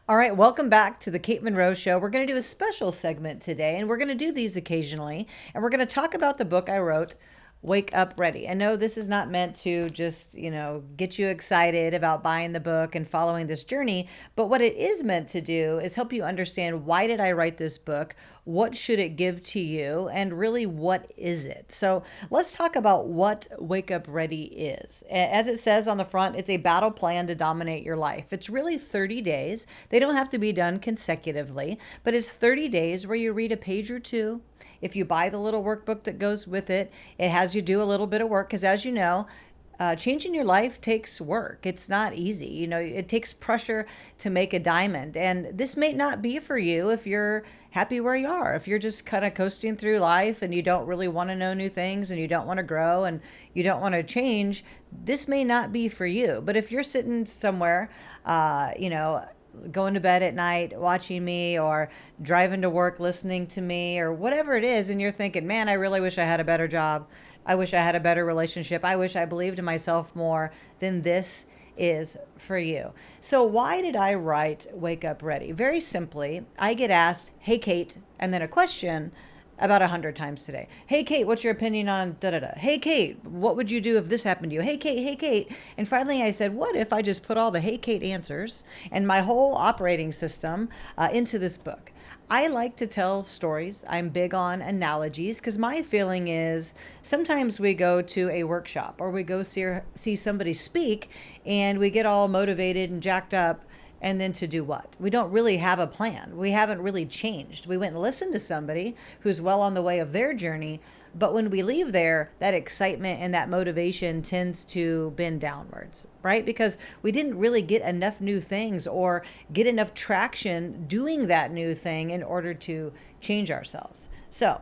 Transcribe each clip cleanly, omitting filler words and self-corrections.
All right, welcome back to the Kate Monroe Show. We're going to do a special segment today, and we're going to do these occasionally. And we're going to talk about the book I wrote, Wake Up Ready. I know this is not meant to just, get you excited about buying the book and following this journey, but what it is meant to do is help you understand, why did I write this book? What should it give to you? And really, what is it? So let's talk about what Wake Up Ready is. As it says on the front, it's a battle plan to dominate your life. It's really 30 days. They don't have to be done consecutively, but it's 30 days where you read a page or two. If you buy the little workbook that goes with it, it has you do a little bit of work, because as you know, changing your life takes work. It's not easy. It takes pressure to make a diamond. And this may not be for you if you're happy where you are. If you're just kind of coasting through life and you don't really want to know new things and you don't want to grow and you don't want to change, this may not be for you. But if you're sitting somewhere, going to bed at night watching me, or driving to work listening to me, or whatever it is, and you're thinking, man, I really wish I had a better job, I wish I had a better relationship, I wish I believed in myself more, then this is for you. So why did I write Wake Up Ready? Very simply, I get asked, hey Kate, and then a question about 100 times today. Hey Kate, what's your opinion on da da da? Hey Kate, what would you do if this happened to you? Hey Kate, hey Kate. And finally I said, what if I just put all the hey Kate answers and my whole operating system into this book? I like to tell stories. I'm big on analogies, because my feeling is sometimes we go to a workshop or we go see somebody speak and we get all motivated and jacked up. And then to do what? We don't really have a plan. We haven't really changed. We went and listened to somebody who's well on the way of their journey. But when we leave there, that excitement and that motivation tends to bend downwards, right? Because we didn't really get enough new things or get enough traction doing that new thing in order to change ourselves. So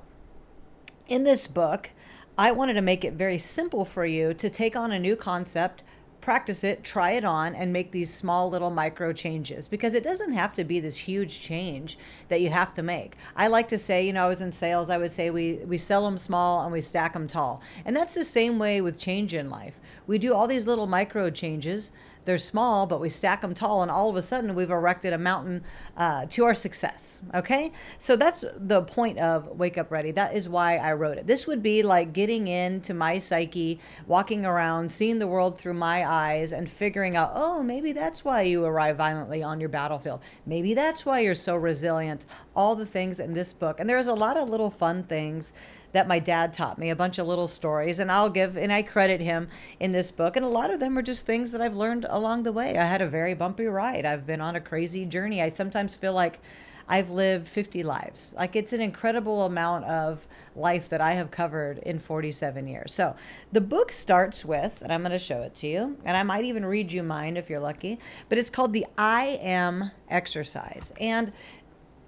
in this book, I wanted to make it very simple for you to take on a new concept, practice it, try it on, and make these small little micro changes, because it doesn't have to be this huge change that you have to make. I like to say, I was in sales, I would say we sell them small and we stack them tall. And that's the same way with change in life. We do all these little micro changes. They're small, but we stack them tall, and all of a sudden we've erected a mountain to our success. Okay? So that's the point of Wake Up Ready. That is why I wrote it. This would be like getting into my psyche, walking around, seeing the world through my eyes, and figuring out, oh, maybe that's why you arrive violently on your battlefield. Maybe that's why you're so resilient. All the things in this book. And there's a lot of little fun things that my dad taught me, a bunch of little stories, and I credit him in this book. And a lot of them are just things that I've learned along the way. I had a very bumpy ride. I've been on a crazy journey. I sometimes feel like I've lived 50 lives. Like, it's an incredible amount of life that I have covered in 47 years. So the book starts with, and I'm going to show it to you, and I might even read you mine if you're lucky, but it's called the I Am exercise. And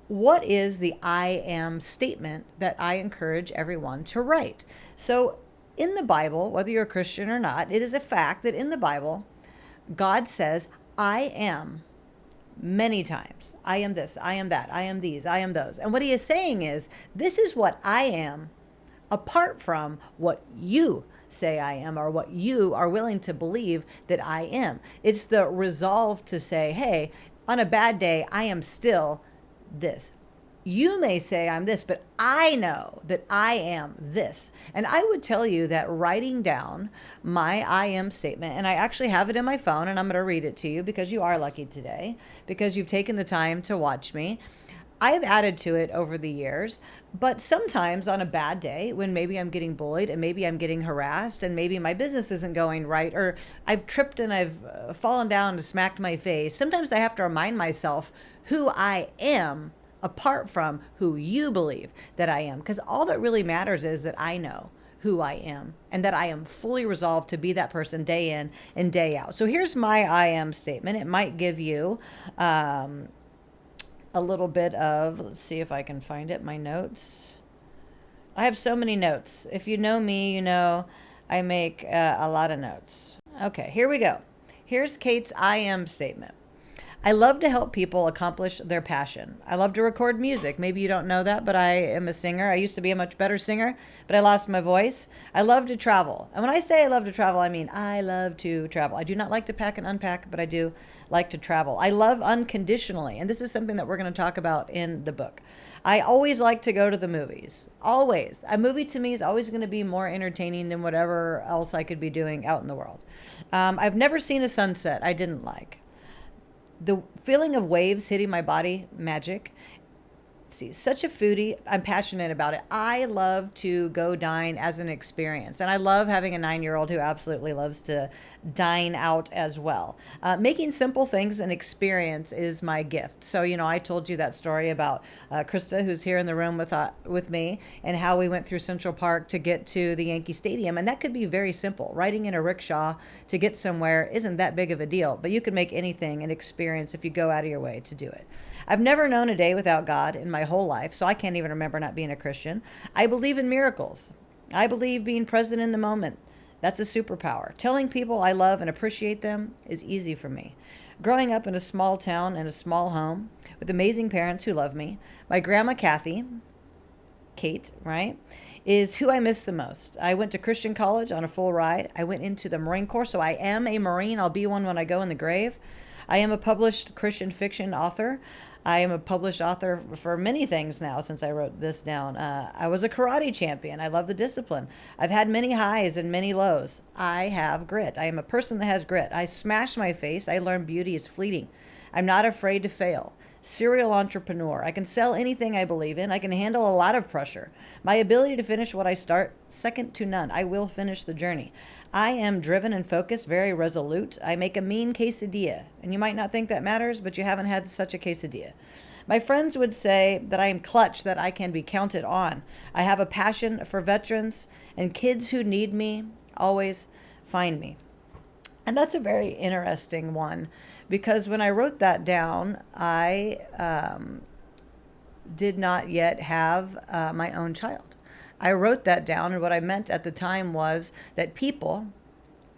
what is the I am statement that I encourage everyone to write? So in the Bible, whether you're a Christian or not, it is a fact that in the Bible, God says, I am many times. I am this, I am that, I am these, I am those. And what he is saying is, this is what I am apart from what you say I am, or what you are willing to believe that I am. It's the resolve to say, hey, on a bad day, I am still this. You may say I'm this, but I know that I am this. And I would tell you that writing down my I am statement, and I actually have it in my phone, and I'm going to read it to you because you are lucky today, because you've taken the time to watch me. I have added to it over the years, but sometimes on a bad day, when maybe I'm getting bullied and maybe I'm getting harassed and maybe my business isn't going right, or I've tripped and I've fallen down and smacked my face, sometimes I have to remind myself who I am apart from who you believe that I am. Because all that really matters is that I know who I am and that I am fully resolved to be that person day in and day out. So here's my I am statement. It might give you a little bit of, let's see if I can find it, my notes. I have so many notes. If you know me, you know I make a lot of notes. Okay, here we go. Here's Kate's I am statement. I love to help people accomplish their passion. I love to record music. Maybe you don't know that, but I am a singer. I used to be a much better singer, but I lost my voice. I love to travel. And when I say I love to travel, I mean I love to travel. I do not like to pack and unpack, but I do like to travel. I love unconditionally, and this is something that we're going to talk about in the book. I always like to go to the movies. Always. A movie to me is always going to be more entertaining than whatever else I could be doing out in the world. I've never seen a sunset I didn't like. The feeling of waves hitting my body, magic. See, such a foodie. I'm passionate about it. I love to go dine as an experience. And I love having a 9-year-old who absolutely loves to dine out as well. Making simple things an experience is my gift. So, I told you that story about Krista, who's here in the room with me, and how we went through Central Park to get to the Yankee Stadium. And that could be very simple. Riding in a rickshaw to get somewhere isn't that big of a deal, but you can make anything an experience if you go out of your way to do it. I've never known a day without God in my whole life, so I can't even remember not being a Christian. I believe in miracles. I believe being present in the moment. That's a superpower. Telling people I love and appreciate them is easy for me. Growing up in a small town in a small home with amazing parents who love me, my grandma Kathy, Kate, right, is who I miss the most. I went to Christian college on a full ride. I went into the Marine Corps, so I am a Marine. I'll be one when I go in the grave. I am a published Christian fiction author. I am a published author for many things now since I wrote this down. I was a karate champion. I love the discipline. I've had many highs and many lows. I have grit. I am a person that has grit. I smash my face. I learn beauty is fleeting. I'm not afraid to fail. Serial entrepreneur. I can sell anything I believe in. I can handle a lot of pressure. My ability to finish what I start, second to none. I will finish the journey. I am driven and focused, very resolute. I make a mean quesadilla. And you might not think that matters, but you haven't had such a quesadilla. My friends would say that I am clutch, that I can be counted on. I have a passion for veterans, and kids who need me always find me. And that's a very interesting one, because when I wrote that down, I did not yet have my own child. I wrote that down, and what I meant at the time was that people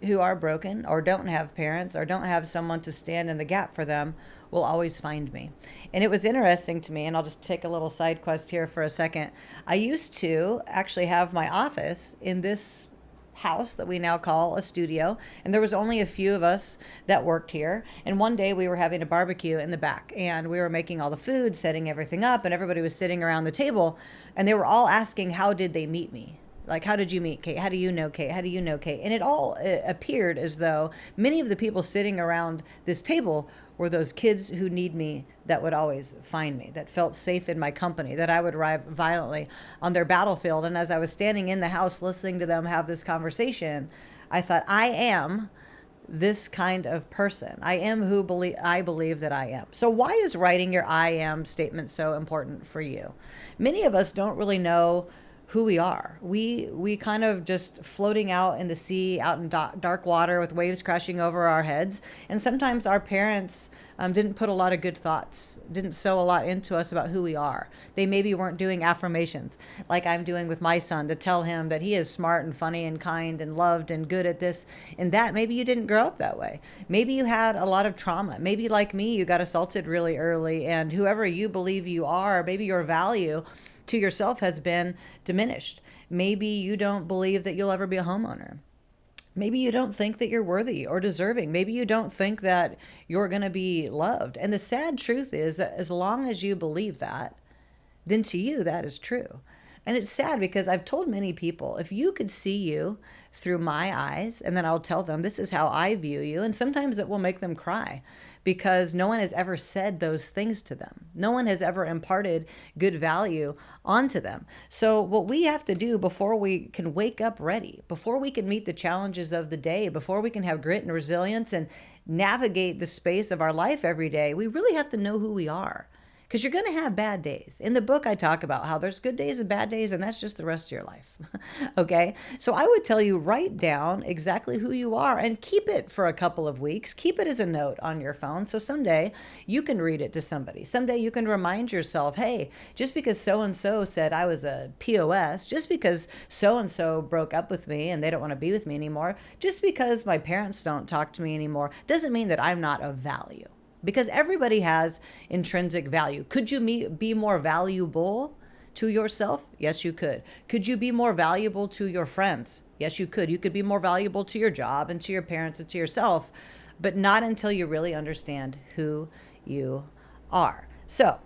who are broken or don't have parents or don't have someone to stand in the gap for them will always find me. And it was interesting to me, and I'll just take a little side quest here for a second. I used to actually have my office in this house that we now call a studio, and there was only a few of us that worked here. And one day we were having a barbecue in the back, and we were making all the food, setting everything up, and everybody was sitting around the table, and they were all asking, how did they meet me? Like, how did you meet Kate? How do you know Kate? How do you know Kate? And it all appeared as though many of the people sitting around this table were those kids who need me, that would always find me, that felt safe in my company, that I would arrive violently on their battlefield. And as I was standing in the house listening to them have this conversation, I thought, I am this kind of person. I am who I believe that I am. So why is writing your I am statement so important for you? Many of us don't really know who we are. We kind of just floating out in the sea, out in dark water with waves crashing over our heads. And sometimes our parents didn't put a lot of good thoughts, didn't sow a lot into us about who we are. They maybe weren't doing affirmations like I'm doing with my son to tell him that he is smart and funny and kind and loved and good at this and that. Maybe you didn't grow up that way. Maybe you had a lot of trauma. Maybe like me, you got assaulted really early, and whoever you believe you are, maybe your value to yourself has been diminished. Maybe you don't believe that you'll ever be a homeowner. Maybe you don't think that you're worthy or deserving. Maybe you don't think that you're going to be loved. And the sad truth is that as long as you believe that, then to you that is true. And it's sad because I've told many people, if you could see you through my eyes, and then I'll tell them, this is how I view you. And sometimes it will make them cry because no one has ever said those things to them. No one has ever imparted good value onto them. So what we have to do before we can wake up ready, before we can meet the challenges of the day, before we can have grit and resilience and navigate the space of our life every day, we really have to know who we are. Because you're going to have bad days. In the book, I talk about how there's good days and bad days, and that's just the rest of your life. Okay? So I would tell you, write down exactly who you are and keep it for a couple of weeks. Keep it as a note on your phone. So someday you can read it to somebody. Someday you can remind yourself, hey, just because so-and-so said I was a POS, just because so-and-so broke up with me and they don't want to be with me anymore, just because my parents don't talk to me anymore, doesn't mean that I'm not of value. because everybody has intrinsic value. Could you be more valuable to yourself? Yes, you could. Could you be more valuable to your friends? Yes, you could. You could be more valuable to your job and to your parents and to yourself, but not until you really understand who you are. So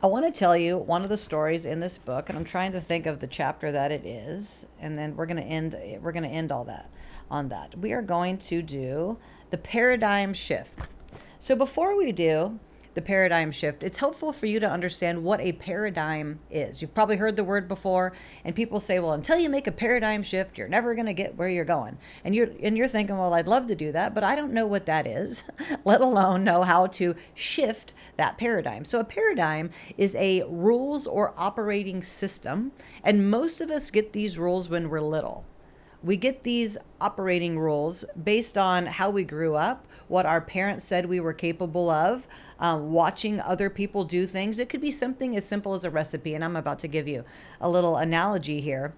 I want to tell you one of the stories in this book, and I'm trying to think of the chapter that it is, and then we're going to end all that on that. We are going to do the paradigm shift. So before we do the paradigm shift, it's helpful for you to understand what a paradigm is. You've probably heard the word before, and people say, well, until you make a paradigm shift, you're never going to get where you're going. And you're thinking, well, I'd love to do that, but I don't know what that is, let alone know how to shift that paradigm. So a paradigm is a rules or operating system, and most of us get these rules when we're little. We get these operating rules based on how we grew up, what our parents said we were capable of, watching other people do things. It could be something as simple as a recipe, and I'm about to give you a little analogy here.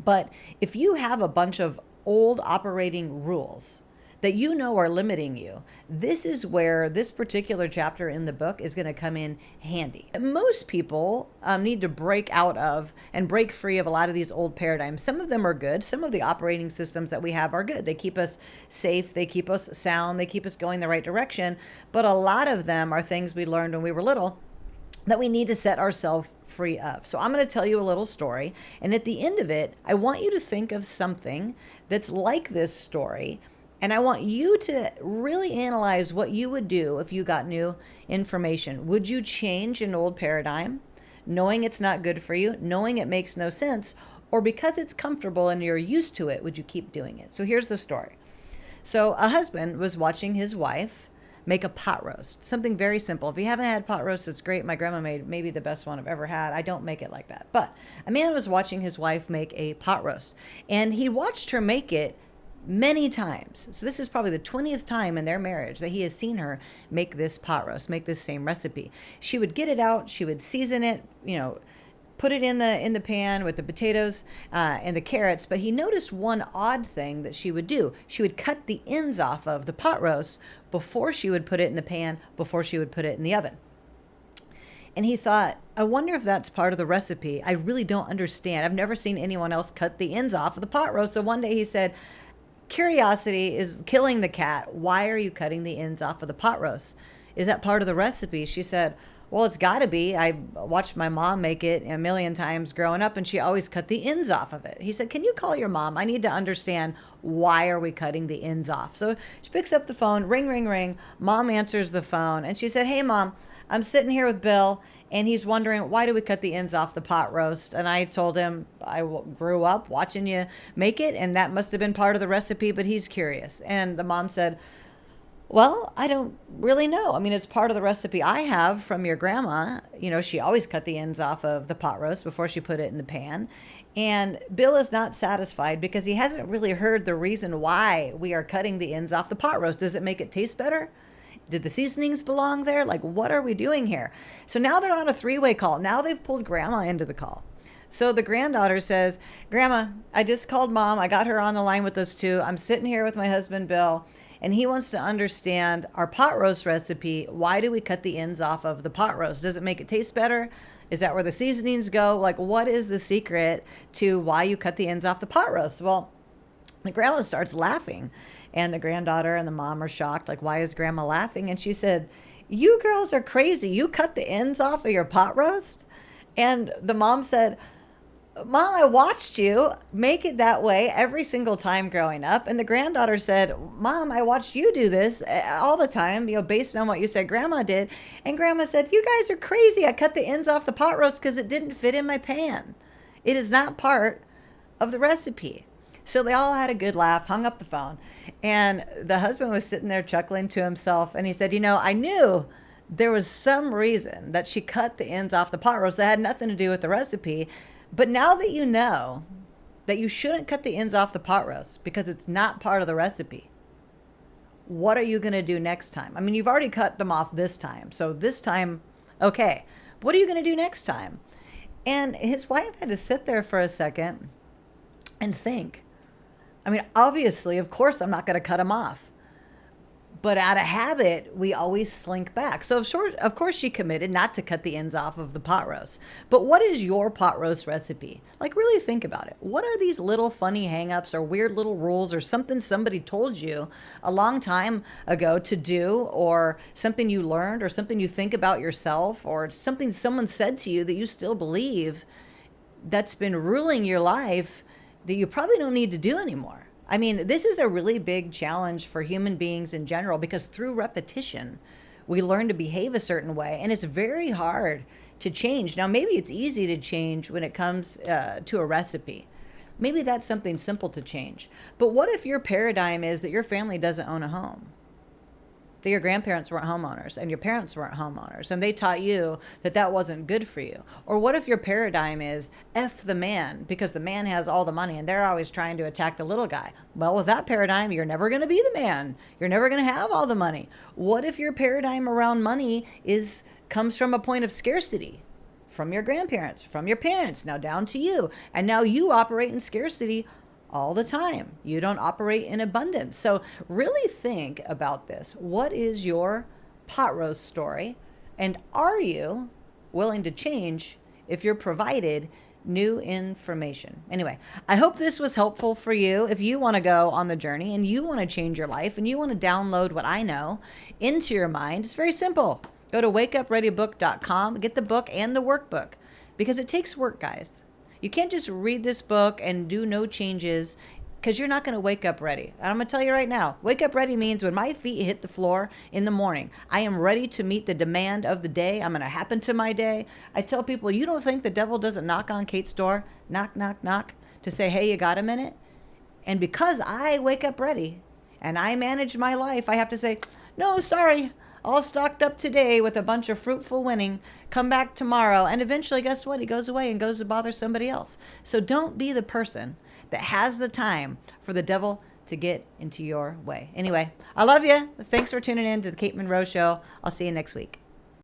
But if you have a bunch of old operating rules that you know are limiting you, this is where this particular chapter in the book is going to come in handy. Most people need to break out of and break free of a lot of these old paradigms. Some of them are good. Some of the operating systems that we have are good. They keep us safe. They keep us sound. They keep us going the right direction. But a lot of them are things we learned when we were little that we need to set ourselves free of. So I'm going to tell you a little story. And at the end of it, I want you to think of something that's like this story. And I want you to really analyze what you would do if you got new information. Would you change an old paradigm, knowing it's not good for you, knowing it makes no sense, or because it's comfortable and you're used to it, would you keep doing it? So here's the story. So a husband was watching his wife make a pot roast, something very simple. If you haven't had pot roast, it's great. My grandma made maybe the best one I've ever had. I don't make it like that. But a man was watching his wife make a pot roast, and he watched her make it many times. So this is probably the 20th time in their marriage that he has seen her make this pot roast, make this same recipe. She would get it out, she would season it, put it in the pan with the potatoes and the carrots. But he noticed one odd thing that she would do. She would cut the ends off of the pot roast before she would put it in the pan, before she would put it in the oven. And he thought, I wonder if that's part of the recipe. I really don't understand. I've never seen anyone else cut the ends off of the pot roast. So one day he said, curiosity is killing the cat. Why are you cutting the ends off of the pot roast? Is that part of the recipe? She said, well, it's got to be. I watched my mom make it a million times growing up, and she always cut the ends off of it. He said, can you call your mom? I need to understand, why are we cutting the ends off? So she picks up the phone, ring, ring, ring. Mom answers the phone, and she said, hey, Mom, I'm sitting here with Bill, and he's wondering, why do we cut the ends off the pot roast? And I told him, I grew up watching you make it, and that must have been part of the recipe, but he's curious. And the mom said, well, I don't really know. I mean, it's part of the recipe I have from your grandma. She always cut the ends off of the pot roast before she put it in the pan. And Bill is not satisfied because he hasn't really heard the reason why we are cutting the ends off the pot roast. Does it make it taste better? Did the seasonings belong there? Like, what are we doing here? So now they're on a three-way call. Now they've pulled Grandma into the call. So the granddaughter says, Grandma, I just called Mom. I got her on the line with us too. I'm sitting here with my husband, Bill, and he wants to understand our pot roast recipe. Why do we cut the ends off of the pot roast? Does it make it taste better? Is that where the seasonings go? Like, what is the secret to why you cut the ends off the pot roast? Well, the grandma starts laughing. And the granddaughter and the mom are shocked, like, why is Grandma laughing? And she said, you girls are crazy. You cut the ends off of your pot roast? And the mom said, Mom, I watched you make it that way every single time growing up. And the granddaughter said, Mom, I watched you do this all the time, based on what you said Grandma did. And Grandma said, you guys are crazy. I cut the ends off the pot roast because it didn't fit in my pan. It is not part of the recipe. So they all had a good laugh, hung up the phone. And the husband was sitting there chuckling to himself. And he said, I knew there was some reason that she cut the ends off the pot roast that had nothing to do with the recipe. But now that you know that you shouldn't cut the ends off the pot roast because it's not part of the recipe, what are you going to do next time? I mean, you've already cut them off this time. So this time, okay. What are you going to do next time? And his wife had to sit there for a second and think. I mean, obviously, of course, I'm not going to cut them off. But out of habit, we always slink back. So of course she committed not to cut the ends off of the pot roast. But what is your pot roast recipe? Like, really think about it. What are these little funny hangups or weird little rules or something somebody told you a long time ago to do, or something you learned, or something you think about yourself, or something someone said to you that you still believe, that's been ruling your life, that you probably don't need to do anymore? I mean, this is a really big challenge for human beings in general, because through repetition, we learn to behave a certain way, and it's very hard to change. Now, maybe it's easy to change when it comes to a recipe. Maybe that's something simple to change. But what if your paradigm is that your family doesn't own a home? That your grandparents weren't homeowners and your parents weren't homeowners, and they taught you that that wasn't good for you? Or what if your paradigm is F the man, because the man has all the money and they're always trying to attack the little guy? Well, with that paradigm, you're never going to be the man. You're never going to have all the money. What if your paradigm around money comes from a point of scarcity? From your grandparents, from your parents, now down to you. And now you operate in scarcity all the time. You don't operate in abundance. So really think about this. What is your pot roast story? And are you willing to change if you're provided new information? Anyway, I hope this was helpful for you. If you want to go on the journey and you want to change your life and you want to download what I know into your mind, it's very simple. Go to wakeupreadybook.com, get the book and the workbook, because it takes work, guys. You can't just read this book and do no changes, because you're not going to wake up ready. And I'm going to tell you right now, wake up ready means when my feet hit the floor in the morning, I am ready to meet the demand of the day. I'm going to happen to my day. I tell people, you don't think the devil doesn't knock on Kate's door, knock, knock, knock, to say, hey, you got a minute? And because I wake up ready and I manage my life, I have to say, no, sorry, all stocked up today with a bunch of fruitful winning. Come back tomorrow. And eventually, guess what? He goes away and goes to bother somebody else. So don't be the person that has the time for the devil to get into your way. Anyway, I love you. Thanks for tuning in to the Kate Monroe Show. I'll see you next week.